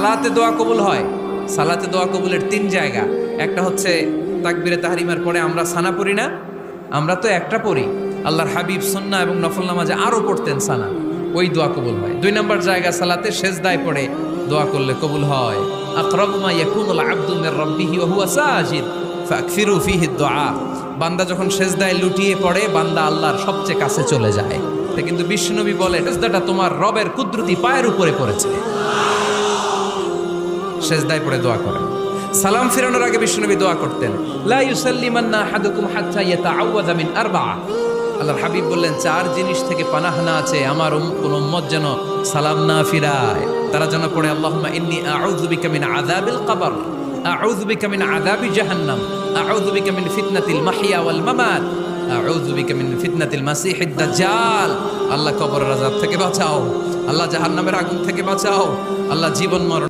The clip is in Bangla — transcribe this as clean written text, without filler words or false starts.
সালাতে দোয়া কবুল হয়। সালাতে দোয়া কবুলের 3 জায়গা। একটা হচ্ছে তাকবীরে তাহরিমার পরে আমরা সানা পড়ি না, আমরা তো একটা পড়ি। আল্লাহর হাবিব সুন্নাহ এবং নফল নামাজে আরো পড়তেন সানা, ওই দোয়া কবুল হয়। 2 নম্বর জায়গা সালাতে সেজদায় পড়ে দোয়া করলে কবুল হয়। আকরাবু মা ইয়াকুনুল আবদু মির রাব্বিহি ওয়া হুয়া সাজিদ ফাকসিরু ফিহি দুআ। বান্দা যখন সেজদায় লুটিয়ে পড়ে বান্দা আল্লাহর সবচেয়ে কাছে চলে যায়। কিন্তু বিশ্বনবী বলে সেজদাটা তোমার রবের কুদরতি পায়ের উপরে পড়েছে। সেজদায় পড়ে দোয়া করেন। সালাম ফিরানোর আগে বিশ্বনবী দোয়া করতেন, লা ইউসাল্লিমান্না আহাদুকুম হাত্তা ইয়াতাআওয়াযা মিন আরবা'a। আল্লাহর হাবিব বললেন 4 জিনিস থেকে পানাহ না আছে আমার কোন উম্মত যেন সালাম না ফিরায়। তারা যেন পড়ে আল্লাহুম্মা ইন্নী আউযু বিকা মিন আযাবিল কবর, আউযু বিকা মিন আযাবি জাহান্নাম, আউযু বিকা মিন ফিতনাতিল মাহইয়া ওয়াল মামাত, আউযু বিকা মিন ফিতনাতিল মাসিহিদ দাজ্জাল। আল্লাহ কবরের আযাব থেকে বাঁচাও, আল্লাহ জাহান্নামের আগুন থেকে বাঁচাও, আল্লাহ জীবন মরণ